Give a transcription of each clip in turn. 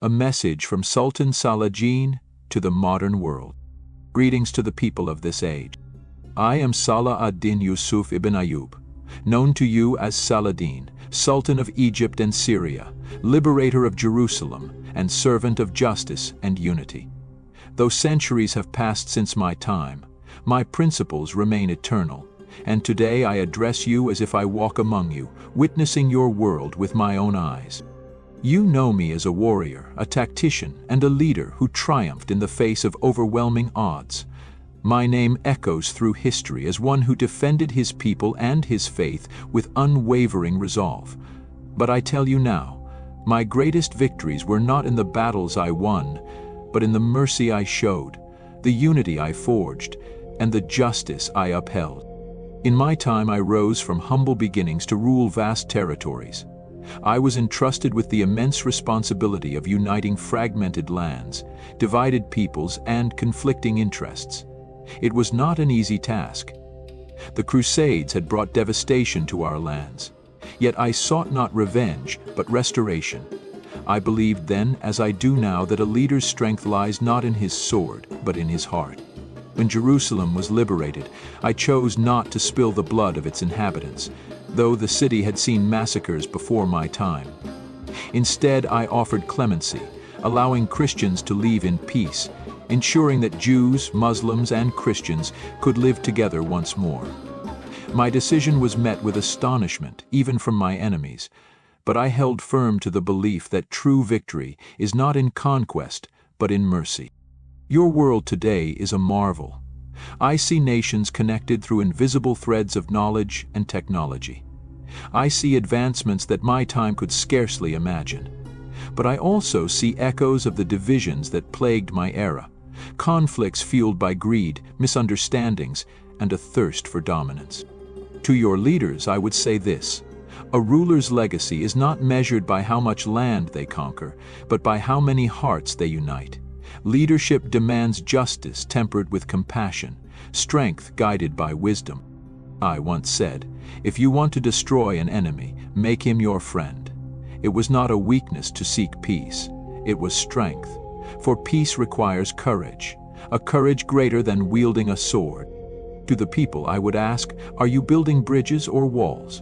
A message from Sultan Saladin to the modern world. Greetings to the people of this age. I am Salah ad-Din Yusuf ibn Ayyub, known to you as Saladin, Sultan of Egypt and Syria, liberator of Jerusalem, and servant of justice and unity. Though centuries have passed since my time, my principles remain eternal, and today I address you as if I walk among you, witnessing your world with my own eyes. You know me as a warrior, a tactician, and a leader who triumphed in the face of overwhelming odds. My name echoes through history as one who defended his people and his faith with unwavering resolve. But I tell you now, my greatest victories were not in the battles I won, but in the mercy I showed, the unity I forged, and the justice I upheld. In my time I rose from humble beginnings to rule vast territories. I was entrusted with the immense responsibility of uniting fragmented lands, divided peoples, and conflicting interests. It was not an easy task. The Crusades had brought devastation to our lands, yet I sought not revenge, but restoration. I believed then, as I do now, that a leader's strength lies not in his sword, but in his heart. When Jerusalem was liberated, I chose not to spill the blood of its inhabitants, though the city had seen massacres before my time. Instead, I offered clemency, allowing Christians to leave in peace, ensuring that Jews, Muslims, and Christians could live together once more. My decision was met with astonishment, even from my enemies, but I held firm to the belief that true victory is not in conquest, but in mercy. Your world today is a marvel. I see nations connected through invisible threads of knowledge and technology. I see advancements that my time could scarcely imagine. But I also see echoes of the divisions that plagued my era, conflicts fueled by greed, misunderstandings, and a thirst for dominance. To your leaders, I would say this: a ruler's legacy is not measured by how much land they conquer, but by how many hearts they unite. Leadership demands justice tempered with compassion, strength guided by wisdom. I once said, if you want to destroy an enemy, make him your friend. It was not a weakness to seek peace. It was strength. For peace requires courage, a courage greater than wielding a sword. To the people I would ask, are you building bridges or walls?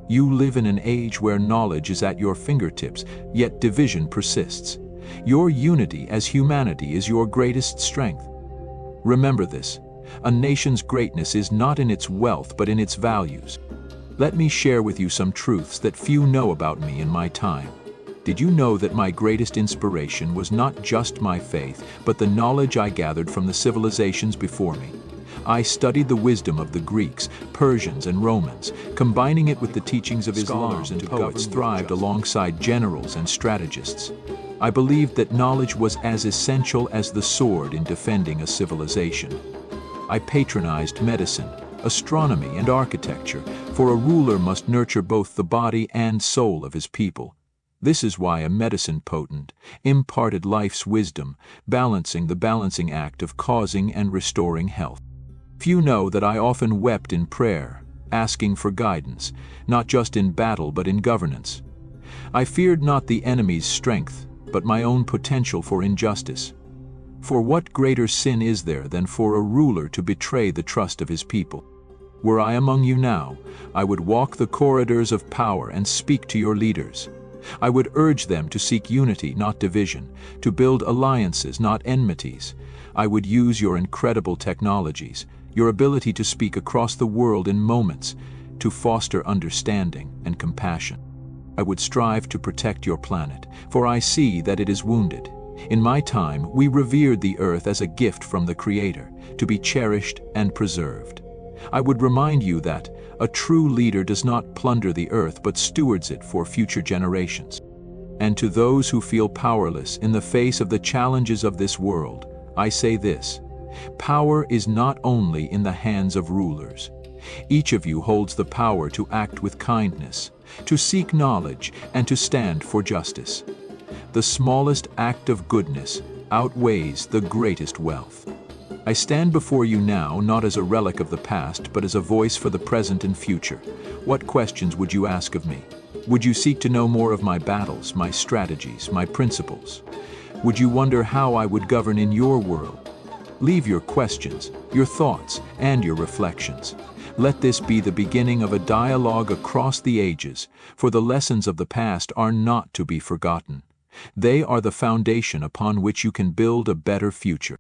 You live in an age where knowledge is at your fingertips, yet division persists. Your unity as humanity is your greatest strength. Remember this: a nation's greatness is not in its wealth but in its values. Let me share with you some truths that few know about me in my time. Did you know that my greatest inspiration was not just my faith, but the knowledge I gathered from the civilizations before me? I studied the wisdom of the Greeks, Persians, and Romans, combining it with the teachings of Islam. Scholars and poets thrived alongside generals and strategists. I believed that knowledge was as essential as the sword in defending a civilization. I patronized medicine, astronomy, and architecture, for a ruler must nurture both the body and soul of his people. This is why a medicine potent imparted life's wisdom, balancing the balancing act of causing and restoring health. Few know that I often wept in prayer, asking for guidance, not just in battle but in governance. I feared not the enemy's strength, but my own potential for injustice. For what greater sin is there than for a ruler to betray the trust of his people? Were I among you now, I would walk the corridors of power and speak to your leaders. I would urge them to seek unity, not division, to build alliances, not enmities. I would use your incredible technologies, your ability to speak across the world in moments, to foster understanding and compassion. I would strive to protect your planet, for I see that it is wounded. In my time, we revered the earth as a gift from the Creator, to be cherished and preserved. I would remind you that a true leader does not plunder the earth but stewards it for future generations. And to those who feel powerless in the face of the challenges of this world, I say this: power is not only in the hands of rulers. Each of you holds the power to act with kindness, to seek knowledge, and to stand for justice. The smallest act of goodness outweighs the greatest wealth. I stand before you now not as a relic of the past, but as a voice for the present and future. What questions would you ask of me? Would you seek to know more of my battles, my strategies, my principles? Would you wonder how I would govern in your world? Leave your questions, your thoughts, and your reflections. Let this be the beginning of a dialogue across the ages, for the lessons of the past are not to be forgotten. They are the foundation upon which you can build a better future.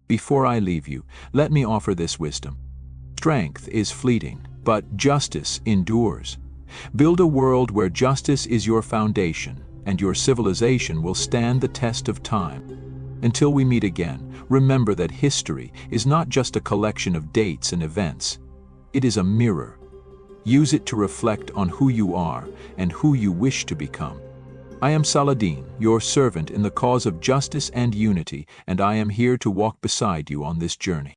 Before I leave you, let me offer this wisdom. Strength is fleeting, but justice endures. Build a world where justice is your foundation, and your civilization will stand the test of time. Until we meet again, remember that history is not just a collection of dates and events. It is a mirror. Use it to reflect on who you are and who you wish to become. I am Saladin, your servant in the cause of justice and unity, and I am here to walk beside you on this journey.